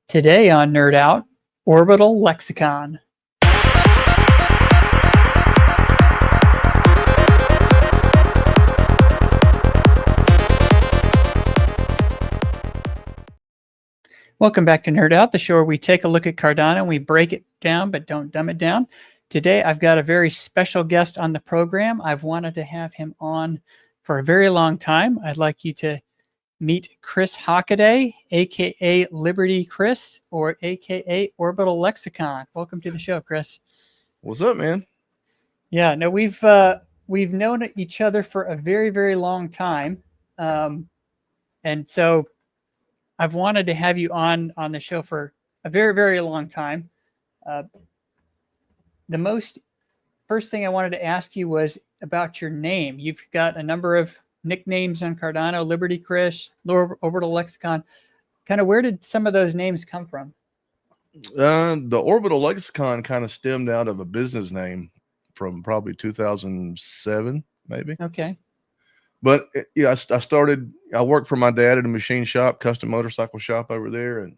Today on NerdOut, Orbital Lexicon. Welcome back to NerdOut, the show where we take a look at Cardano and we break it down but don't dumb it down. Today, I've got a very special guest on the program. I've wanted to have him on for a very long time. I'd like you to meet Chris Hockaday, aka Liberty Chris, or aka Orbital Lexicon. Welcome to the show, Chris. What's up, man? Yeah, no, we've known each other for a very, very long time, and so I've wanted to have you on the show for a very, very long time. The first thing I wanted to ask you was about your name. You've got a number of nicknames on Cardano, Liberty Chris, Orbital Lexicon. Kind of where did some of those names come from? The Orbital Lexicon kind of stemmed out of a business name from probably 2007, maybe. Okay. But yeah, I worked for my dad at a machine shop, custom motorcycle shop over there. And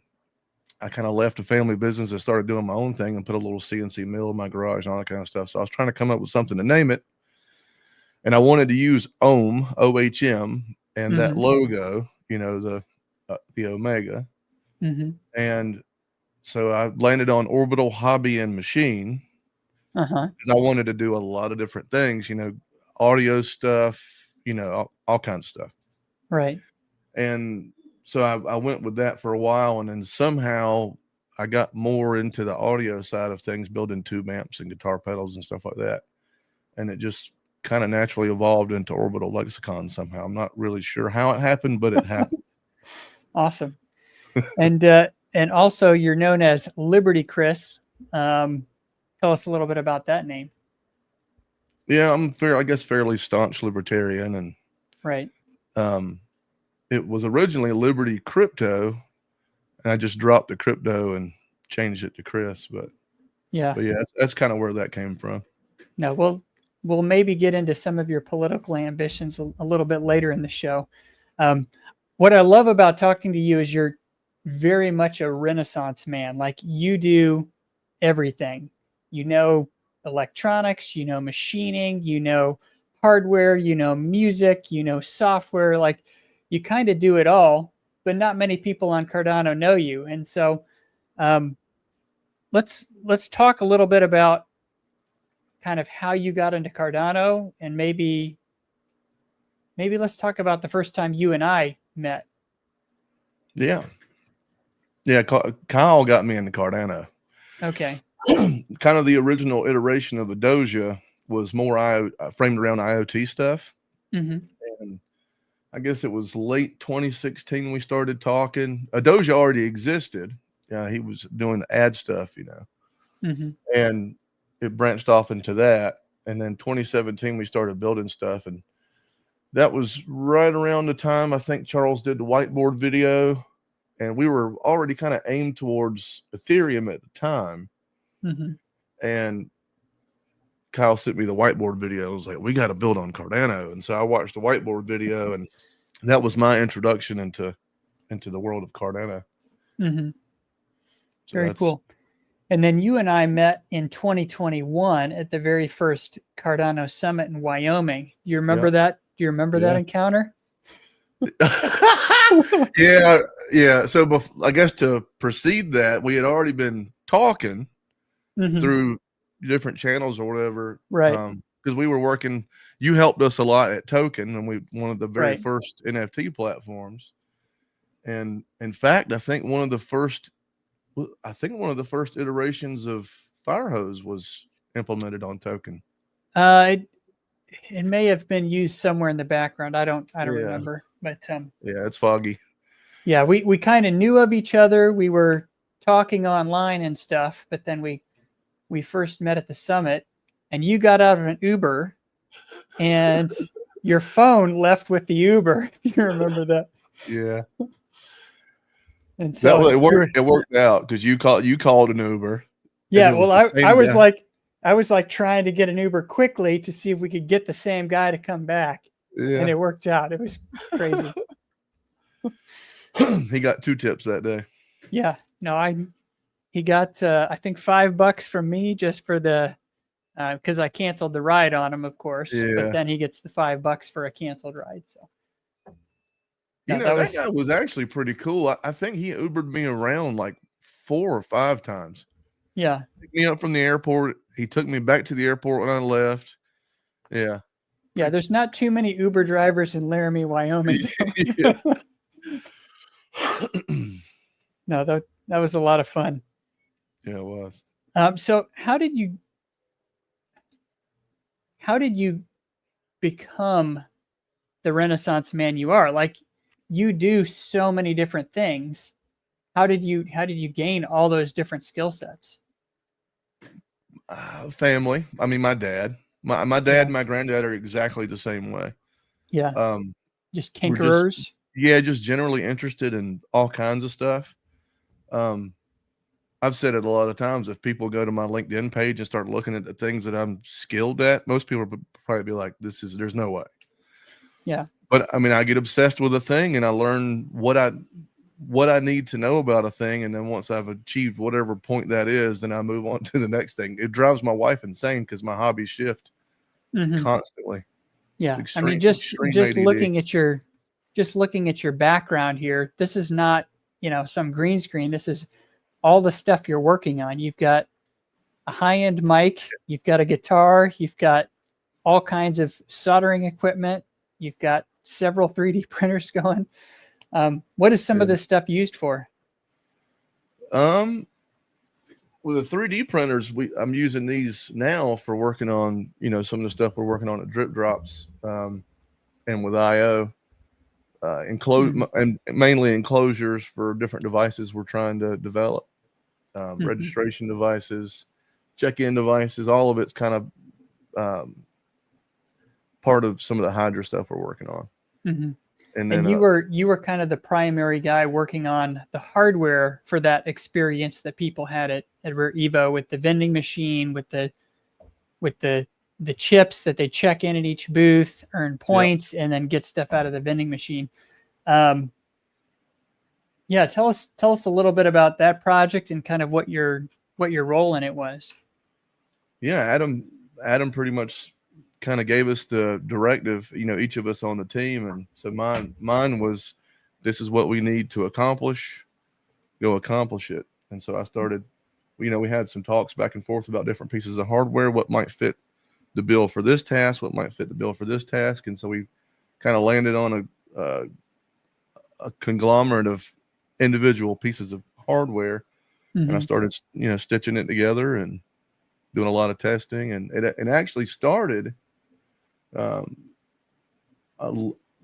I kind of left the family business and started doing my own thing and put a little CNC mill in my garage and all that kind of stuff. So I was trying to come up with something to name it. And I wanted to use OHM, O-H-M, and that logo, the Omega. And so I landed on Orbital Hobby and Machine. Because I wanted to do a lot of different things, audio stuff, all kinds of stuff. Right. And so I went with that for a while. And then somehow I got more into the audio side of things, building tube amps and guitar pedals and stuff like that. And it just kind of naturally evolved into Orbital Lexicon somehow. I'm not really sure how it happened, but it happened. Awesome. And also you're known as Liberty Chris. Tell us a little bit about that name. Yeah, I'm fairly staunch libertarian, and right. It was originally Liberty Crypto, and I just dropped the crypto and changed it to Chris. But yeah, that's kind of where that came from. No, we'll maybe get into some of your political ambitions a little bit later in the show. What I love about talking to you is you're very much a Renaissance man. Like, you do everything. Electronics, machining, hardware, music, software. Like, you kind of do it all, but not many people on Cardano know you. And so let's talk a little bit about kind of how you got into Cardano, and maybe let's talk about the first time you and I met. Yeah. Kyle got me into Cardano. Okay. Kind of the original iteration of the Doja was more framed around IoT stuff. And I guess it was late 2016 we started talking. A Doja already existed. He was doing the ad stuff, and it branched off into that. And then 2017 we started building stuff, and that was right around the time I think Charles did the whiteboard video, and we were already kind of aimed towards Ethereum at the time. And Kyle sent me the whiteboard video. I was like, we got to build on Cardano. And so I watched the whiteboard video, and that was my introduction into the world of Cardano. So very cool. And then you and I met in 2021 at the very first Cardano Summit in Wyoming. Do you remember that? Do you remember that encounter? Yeah. So I guess to precede that, we had already been talking through different channels or whatever. Right. Because we were working, you helped us a lot at Token, and one of the very first NFT platforms. And in fact, I think one of the first iterations of Firehose was implemented on Token. It may have been used somewhere in the background. I don't remember, but yeah, it's foggy. Yeah, we kind of knew of each other. We were talking online and stuff, but then we first met at the summit, and you got out of an Uber, and your phone left with the Uber. You remember that? Yeah. And so it worked out because you called an Uber. Yeah, well, I was like trying to get an Uber quickly to see if we could get the same guy to come back. Yeah. And it worked out. It was crazy. He got 2 tips that day. Yeah. No, he got I think $5 from me just for the because I canceled the ride on him, of course. But Yeah. then he gets the $5 for a canceled ride. So You no, know, that that was guy was actually pretty cool. I think he Ubered me around like 4 or 5 times. yeah. Picked me up from the airport. He took me back to the airport when I left. Yeah. Yeah, there's not too many Uber drivers in Laramie, Wyoming. Yeah. No, that was a lot of fun. Yeah, it was. So how did you become the Renaissance man you are? Like you do so many different things. How did you gain all those different skill sets? Family. I mean, my dad. My dad Yeah. and my granddad are exactly the same way. Yeah. Um, Just we're just tinkerers. just generally interested in all kinds of stuff. Um, I've said it a lot of times. If people go to my LinkedIn page and start looking at the things that I'm skilled at, most people would probably be like, there's no way. Yeah. But I mean, I get obsessed with a thing and I learn what I need to know about a thing. And then once I've achieved whatever point that is, then I move on to the next thing. It drives my wife insane because my hobbies shift Hmm. constantly. Yeah. It's I mean, extreme ADD. just looking at your background here, this is not, some green screen. This is all the stuff you're working on. You've got a high-end mic, you've got a guitar, you've got all kinds of soldering equipment, you've got several 3D printers going. What is some of Yeah. this stuff used for? With the 3D printers, I'm using these now for working on, some of the stuff we're working on at Drip Drops, and with IO, and mainly enclosures for different devices we're trying to develop, registration devices, check-in devices. All of it's kind of part of some of the Hydra stuff we're working on. Mm-hmm. And And then, you were kind of the primary guy working on the hardware for that experience that people had at Rare Evo with the vending machine, with the chips that they check in at each booth, earn points, and then get stuff out of the vending machine. Um, yeah, tell us a little bit about that project and kind of what your role in it was. yeah, Adam pretty much kind of gave us the directive, each of us on the team. And so mine was, this is what we need to accomplish, go accomplish it. And so I started, we had some talks back and forth about different pieces of hardware, what might fit the bill for this task, what might fit the bill for this task. And so we kind of landed on a conglomerate of individual pieces of hardware. And I started, stitching it together and doing a lot of testing. And it actually started a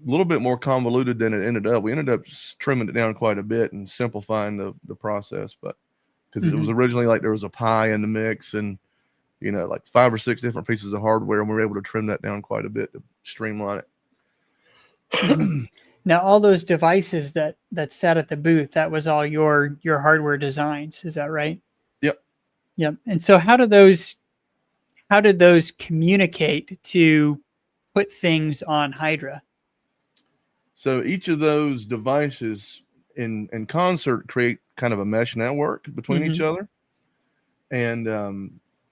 little bit more convoluted than it ended up. We ended up trimming it down quite a bit and simplifying the process, but because it was originally like there was a pie in the mix and like 5 or 6 different pieces of hardware, and we were able to trim that down quite a bit to streamline it. Now, all those devices that sat at the booth, that was all your hardware designs. Is that right? Yep. Yep. And so how did those communicate to put things on Hydra? So each of those devices in concert create kind of a mesh network between each other. And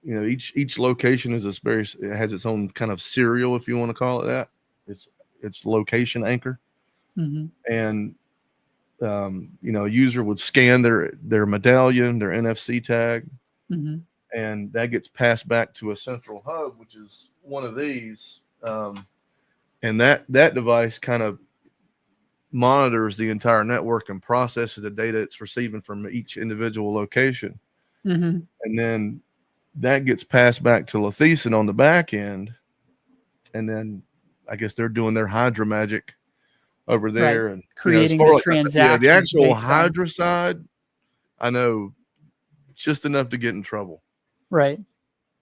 each location is it has its own kind of serial, if you want to call it that. It's location anchor. And a user would scan their medallion, their NFC tag, and that gets passed back to a central hub, which is one of these. And that device kind of monitors the entire network and processes the data it's receiving from each individual location. And then that gets passed back to Lathisen on the back end. And then I guess they're doing their Hydra magic over there. Right. And as Creating far the as the transactions actual based on. Hydra side, I know just enough to get in trouble. Right.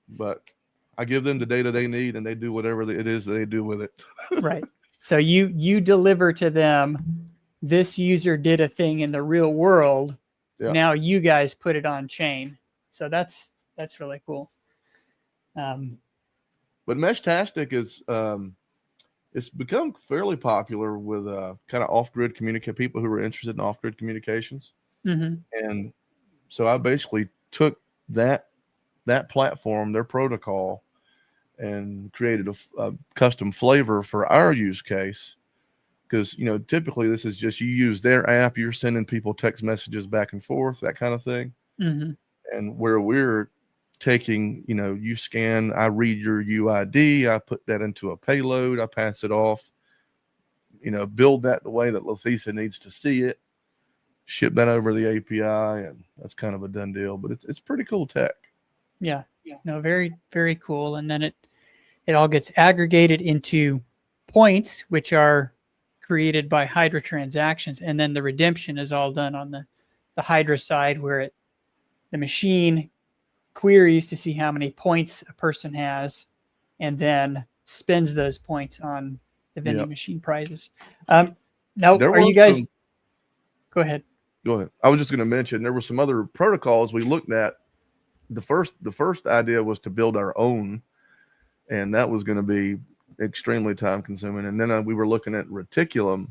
But I give them the data they need and they do whatever it is they do with it. Right. So you deliver to them, this user did a thing in the real world. Yeah. Now you guys put it on chain. So that's really cool. But Meshtastic is it's become fairly popular with kind of off-grid people who are interested in off-grid communications. And so I basically took that platform, their protocol, and created a custom flavor for our use case. Because, typically this is just you use their app, you're sending people text messages back and forth, that kind of thing. And where we're taking, you scan, I read your UID, I put that into a payload, I pass it off, build that the way that Lethisa needs to see it, ship that over the API, and that's kind of a done deal. But it's pretty cool tech. Yeah. No, very, very cool. And then it all gets aggregated into points, which are created by Hydra transactions. And then the redemption is all done on the Hydra side, where the machine queries to see how many points a person has and then spends those points on the vending machine prizes. Now, are you guys... Go ahead. I was just going to mention there were some other protocols we looked at. The first idea was to build our own, and that was going to be extremely time consuming. And then we were looking at Reticulum,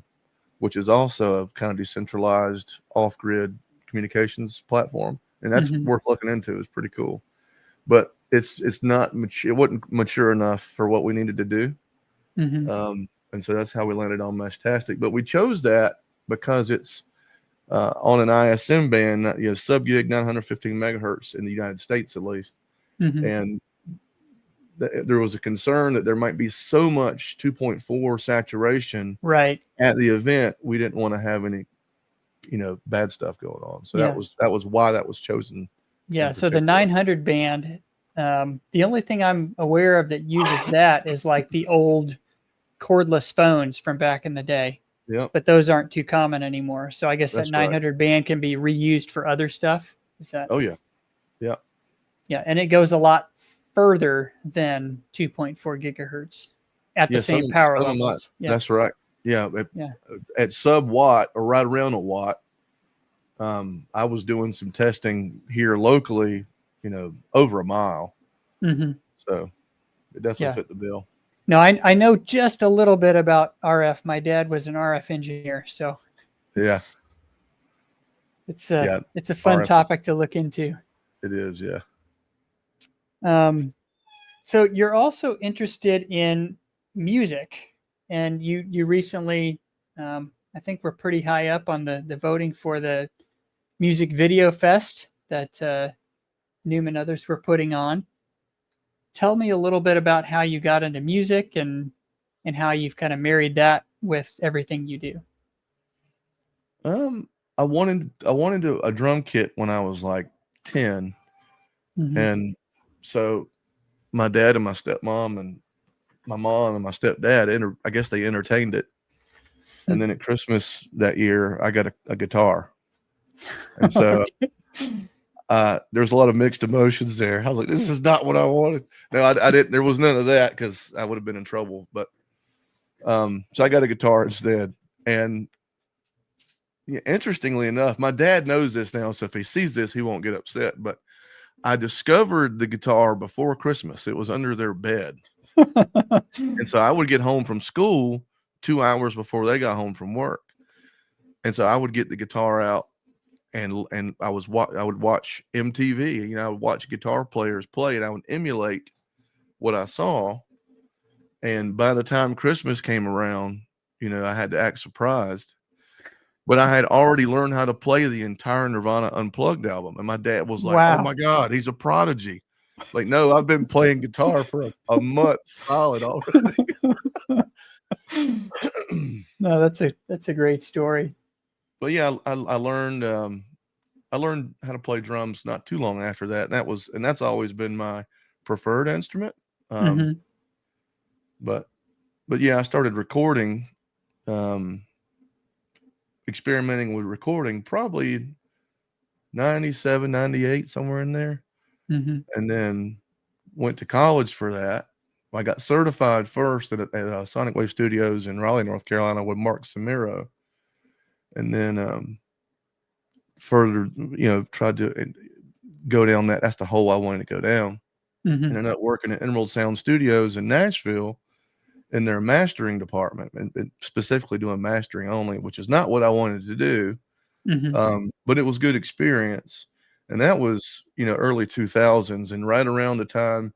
which is also a kind of decentralized off-grid communications platform, and that's worth looking into. It's pretty cool, but it's not mature. It wasn't mature enough for what we needed to do. And so that's how we landed on Meshtastic. But we chose that because it's on an ISM band, sub-gig 915 megahertz in the United States, at least. And there was a concern that there might be so much 2.4 saturation at the event. We didn't want to have any, bad stuff going on. So that was why that was chosen. Yeah. So the 900 band, the only thing I'm aware of that uses that is like the old cordless phones from back in the day. Yeah. But those aren't too common anymore. So I guess that 900 band can be reused for other stuff. Is that? Oh yeah. Yeah. Yeah. And it goes a lot further than 2.4 gigahertz at the same power levels. That's right. Yeah. At sub watt or right around a watt, I was doing some testing here locally, over a mile. So it definitely fit the bill. No, I know just a little bit about RF. My dad was an RF engineer, so yeah, it's a fun RF topic to look into. It is, yeah. So you're also interested in music, and you recently, I think we're pretty high up on the voting for the Music Video Fest that Newman and others were putting on. Tell me a little bit about how you got into music and how you've kind of married that with everything you do. I wanted a drum kit when I was like 10. And so my dad and my stepmom and my mom and my stepdad, I guess they entertained it. And then at Christmas that year, I got a guitar. And so there's a lot of mixed emotions there. I was like, this is not what I wanted. No, I didn't. There was none of that because I would have been in trouble. But so I got a guitar instead. And interestingly enough, my dad knows this now. So if he sees this, he won't get upset. But I discovered the guitar before Christmas. It was under their bed. And so I would get home from school 2 hours before they got home from work. And so I would get the guitar out. And I would watch MTV, I would watch guitar players play, and I would emulate what I saw. And by the time Christmas came around, I had to act surprised. But I had already learned how to play the entire Nirvana Unplugged album. And my dad was like, wow. Oh my God, he's a prodigy. Like, no, I've been playing guitar for a month solid already. No, that's a great story. But yeah, I learned how to play drums not too long after that, and that's always been my preferred instrument. But yeah, I started recording, experimenting with recording probably 97, 98, somewhere in there, and then went to college for that. I got certified first at Sonic Wave Studios in Raleigh, North Carolina, with Mark Samiro. And then further, tried to go down that. That's the hole I wanted to go down. And ended up working at Emerald Sound Studios in Nashville in their mastering department, and specifically doing mastering only, which is not what I wanted to do. But it was good experience. And that was, early 2000s, and right around the time,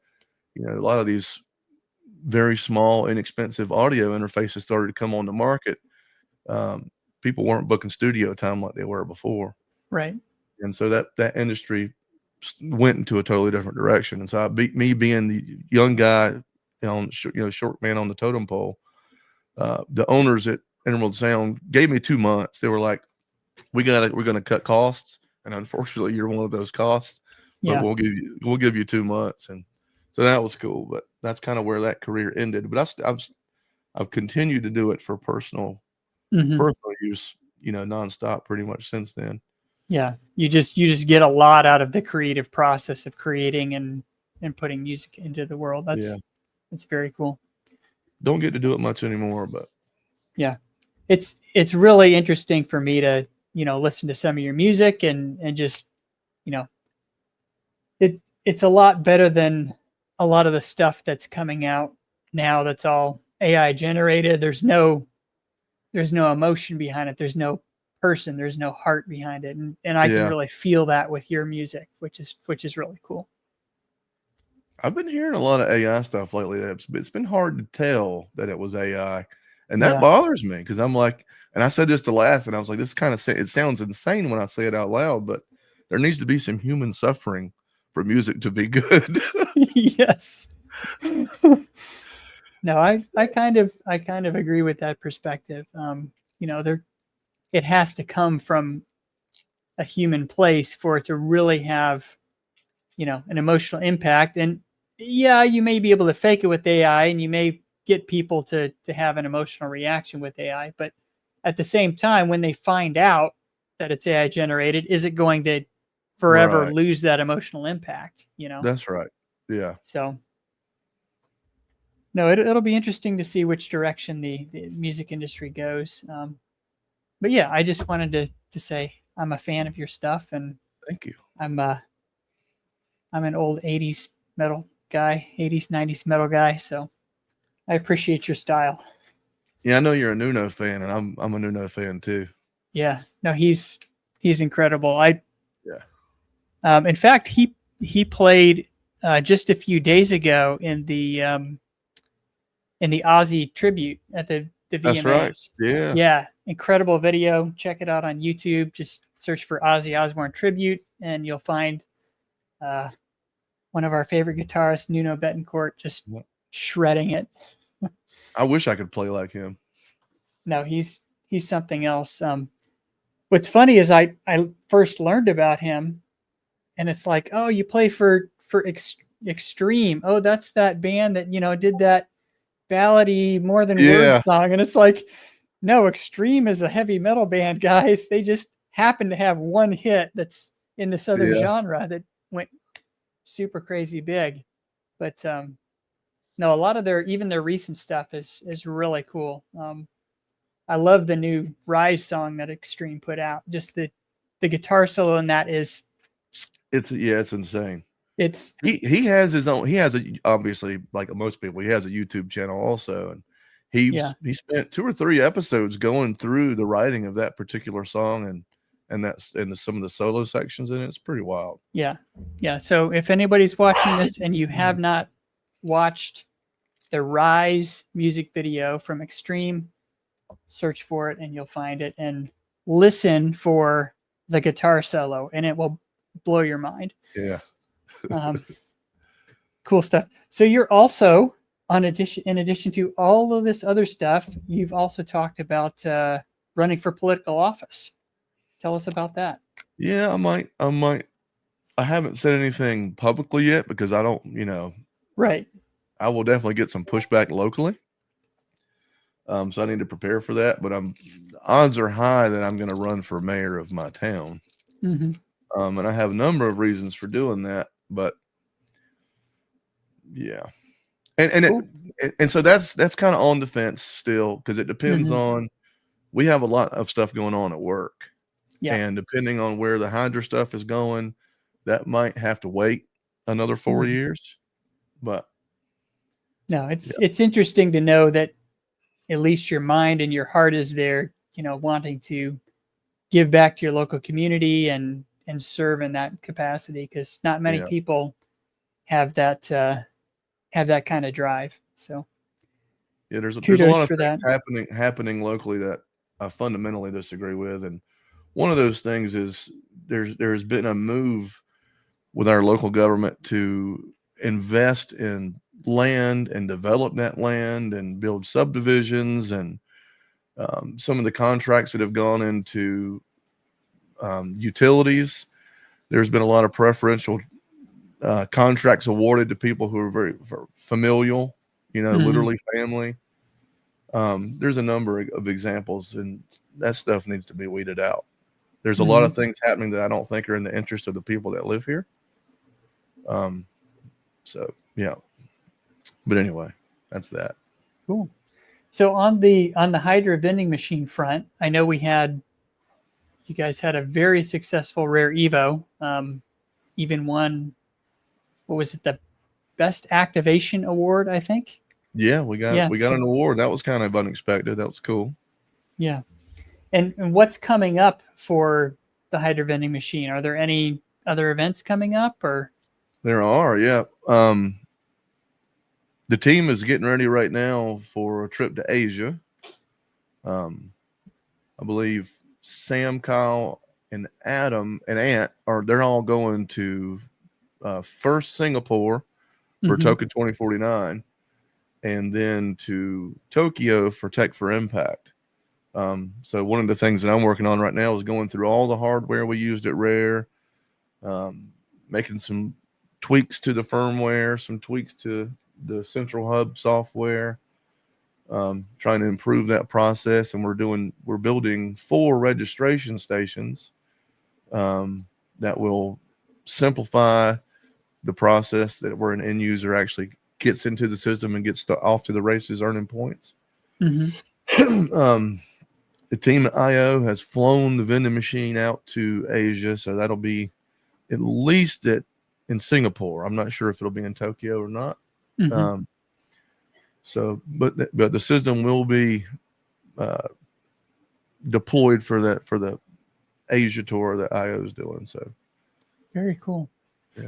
a lot of these very small, inexpensive audio interfaces started to come on the market. People weren't booking studio time like they were before. Right. And so that industry went into a totally different direction. And so me being the young guy, short man on the totem pole, the owners at Emerald Sound gave me 2 months. They were like, we're going to cut costs. And unfortunately you're one of those costs, but we'll give you 2 months. And so that was cool, but that's kind of where that career ended. But I've continued to do it for personal use, nonstop pretty much since then. Yeah. You just get a lot out of the creative process of creating and putting music into the world. That's very cool. Don't get to do it much anymore, but yeah, it's really interesting for me to, listen to some of your music and just, it's a lot better than a lot of the stuff that's coming out now. That's all AI generated. There's no emotion behind it. There's no person. There's no heart behind it. And I can really feel that with your music, which is really cool. I've been hearing a lot of AI stuff lately. It's been hard to tell that it was AI, and that bothers me because I'm like, and I said this to laugh, and I was like, this kind of it sounds insane when I say it out loud, but there needs to be some human suffering for music to be good. Yes. No, I kind of agree with that perspective. It has to come from a human place for it to really have, an emotional impact. And you may be able to fake it with AI, and you may get people to have an emotional reaction with AI. But at the same time, when they find out that it's AI generated, is it going to forever lose that emotional impact? That's right. Yeah. So no, it'll be interesting to see which direction the music industry goes. But yeah, I just wanted to say I'm a fan of your stuff, and thank you. I'm an old 80s metal guy, 80s, 90s metal guy, so I appreciate your style. Yeah, I know you're a Nuno fan, and I'm a Nuno fan too. Yeah, no, he's incredible. In fact, he played just a few days ago in the Ozzy tribute at the VMAs. That's right. Yeah. Yeah, incredible video. Check it out on YouTube. Just search for Ozzy Osbourne tribute, and you'll find one of our favorite guitarists, Nuno Betancourt, just shredding it. I wish I could play like him. No, he's something else. What's funny is I first learned about him, and it's like, oh, you play for Extreme. Oh, that's that band that did that ballady More Than Words song. And it's like, no, Extreme is a heavy metal band, guys. They just happen to have one hit that's in this other genre that went super crazy big. But no, a lot of their recent stuff is really cool. I love the new Rise song that Extreme put out. Just the guitar solo in that it's insane. He has his own. He has obviously, like most people, he has a YouTube channel also, and he spent 2 or 3 episodes going through the writing of that particular song and some of the solo sections in it. It's pretty wild. Yeah. So if anybody's watching this and you have not watched the Rise music video from Extreme, search for it and you'll find it, and listen for the guitar solo, and it will blow your mind. Yeah. Cool stuff. So you're also, in addition to all of this other stuff, you've also talked about running for political office. Tell us about that. Yeah, I might. I haven't said anything publicly yet because I don't, Right. I will definitely get some pushback locally. So I need to prepare for that, but odds are high that I'm going to run for mayor of my town. Mm-hmm. And I have a number of reasons for doing that, but yeah. And so that's kind of on the fence still, because it depends on, we have a lot of stuff going on at work. Yeah. And depending on where the Hydra stuff is going, that might have to wait another 4 years. But no, it's interesting to know that at least your mind and your heart is there, wanting to give back to your local community and serve in that capacity, because not many Yeah. people have that kind of drive. So Yeah, there's a kudos lot of for things that. happening locally that I fundamentally disagree with, and one of those things is there's been a move with our local government to invest in land and develop that land and build subdivisions, and some of the contracts that have gone into utilities. There's been a lot of preferential contracts awarded to people who are very familial, literally family. There's a number of examples, and that stuff needs to be weeded out. There's a lot of things happening that I don't think are in the interest of the people that live here. So yeah, but anyway, that's that. Cool. So on the Hydra vending machine front, I know you guys had a very successful rare Evo. Even won, what was it, the best activation award, I think. Yeah, we got So, an award. That was kind of unexpected. That was cool. yeah. And what's coming up for the Hydra vending machine? Are there any other events coming up, or? There are, yeah. The team is getting ready right now for a trip to Asia. I believe Sam, Kyle, and Adam and Ant they're all going to first Singapore for Token 2049, and then to Tokyo for Tech for Impact. So one of the things that I'm working on right now is going through all the hardware we used at Rare, making some tweaks to the firmware, some tweaks to the central hub software, trying to improve that process. And we're building 4 registration stations that will simplify the process that where an end user actually gets into the system and gets off to the races earning points. The team at IO has flown the vending machine out to Asia, so that'll be at least in Singapore. I'm not sure if it'll be in Tokyo or not. But the system will be deployed for the Asia tour that IO is doing. So very cool. Yeah.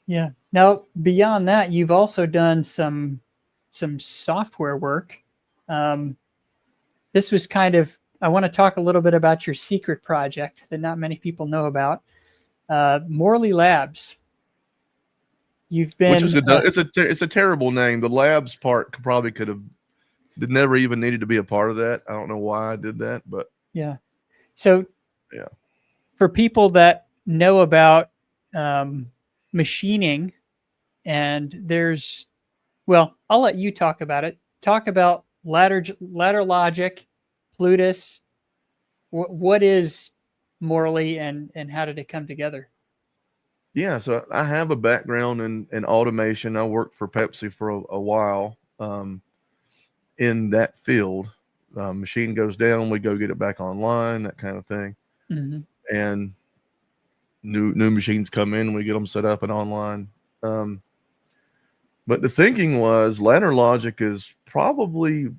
Yeah. Now, beyond that, you've also done some software work. This was I want to talk a little bit about your secret project that not many people know about, Morley Labs. You've been, which is it's a terrible name. The labs part could have never even needed to be a part of that. I don't know why I did that, but yeah. So yeah, for people that know about machining, and I'll let you talk about it. Talk about ladder logic, Plutus. What is Morley, and how did it come together? Yeah, so I have a background in automation. I worked for Pepsi for a while in that field. Machine goes down, we go get it back online, that kind of thing. And new machines come in, we get them set up and online. But the thinking was ladder logic is probably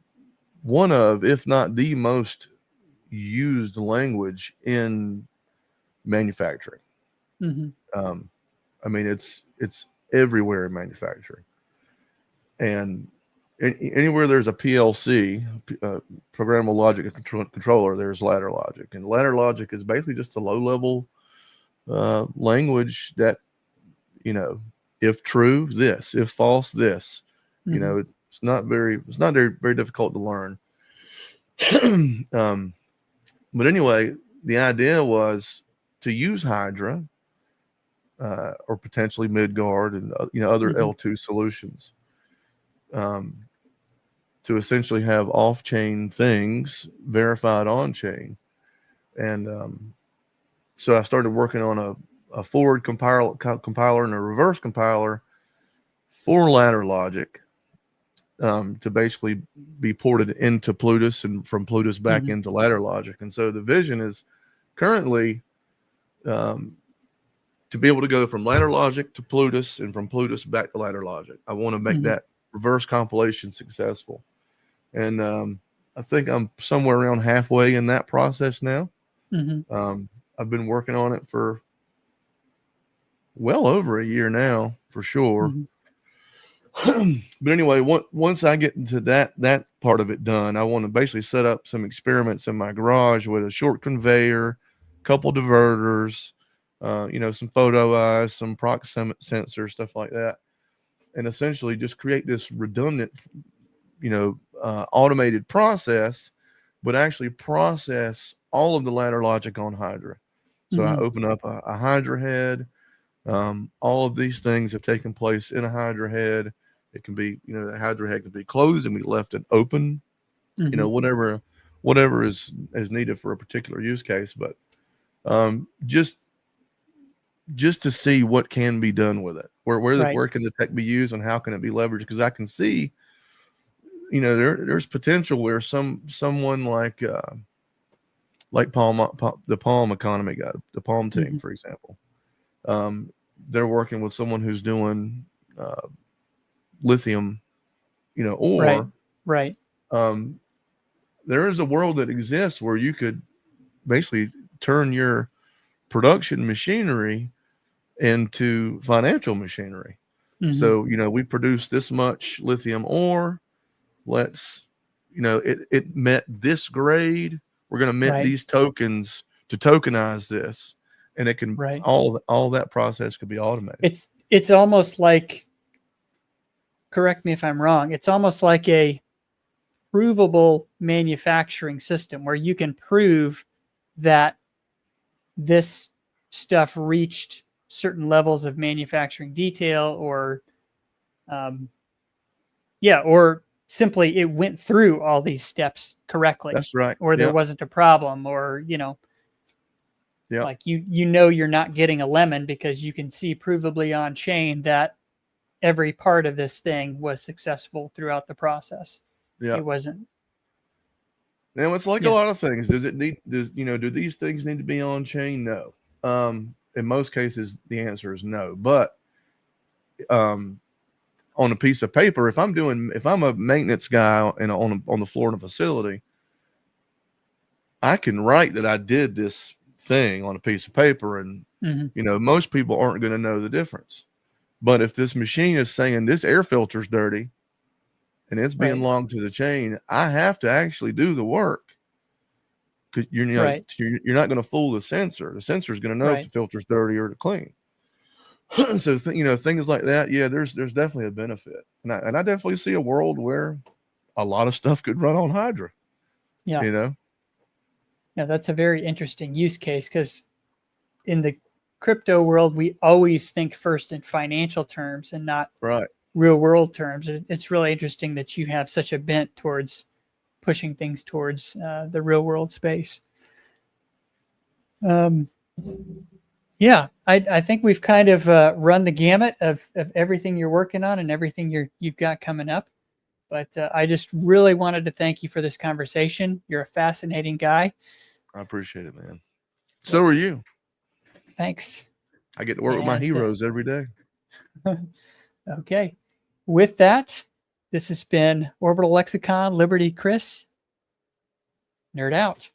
one of, if not the most used language in manufacturing. I mean, it's everywhere in manufacturing, and anywhere there's a PLC, programmable logic controller, there's ladder logic, and ladder logic is basically just a low-level language that, if true, this; if false, this. It's not very difficult to learn. But anyway, the idea was to use Hydra or potentially Midgard and other L2 solutions to essentially have off-chain things verified on-chain. And so I started working on a forward compiler and a reverse compiler for ladder logic to basically be ported into Plutus and from Plutus back into ladder logic. And so the vision is currently to be able to go from ladder logic to Plutus and from Plutus back to ladder logic. I want to make that reverse compilation successful. And I think I'm somewhere around halfway in that process now. I've been working on it for well over a year now, for sure. But anyway, once I get into that part of it done, I want to basically set up some experiments in my garage with a short conveyor, couple diverters, some photo eyes, some proximity sensors, stuff like that, and essentially just create this redundant, automated process, but actually process all of the ladder logic on Hydra. So I open up a Hydra head. All of these things have taken place in a Hydra head. It can be, the Hydra head can be closed and be left and open, whatever is needed for a particular use case. But just to see what can be done with it, where can the tech be used and how can it be leveraged? Because I can see, there's potential where someone like the Palm economy guy, the Palm team, for example, they're working with someone who's doing lithium, ore. Right. There is a world that exists where you could basically turn your production machinery into financial machinery. So, we produce this much lithium ore. Let's, it met this grade. We're going to mint these tokens to tokenize this. And it can, all that process could be automated. It's almost like, correct me if I'm wrong, it's almost like a provable manufacturing system where you can prove that this stuff reached certain levels of manufacturing detail, or or simply it went through all these steps correctly. That's right. Or there wasn't a problem, or like you're not getting a lemon because you can see provably on chain that every part of this thing was successful throughout the process. It wasn't. Now it's like a lot of things. Do these things need to be on chain? No. In most cases, the answer is no. But on a piece of paper, if I'm a maintenance guy on the floor in a facility, I can write that I did this thing on a piece of paper, and most people aren't going to know the difference. But if this machine is saying this air filter's dirty and it's being logged to the chain, I have to actually do the work, because you're not going to fool the sensor. The sensor is going to know if the filter's dirty or clean. So things like that. Yeah, there's definitely a benefit, and I definitely see a world where a lot of stuff could run on Hydra. Yeah, that's a very interesting use case, because in the crypto world, we always think first in financial terms and not real world terms. It's really interesting that you have such a bent towards pushing things towards the real world space. I think we've kind of run the gamut of everything you're working on and everything you've got coming up. But I just really wanted to thank you for this conversation. You're a fascinating guy. I appreciate it, man. So are you. Thanks. I get to work with my heroes every day. Okay. With that, this has been Orbital Lexicon, Liberty Chris, Nerd out.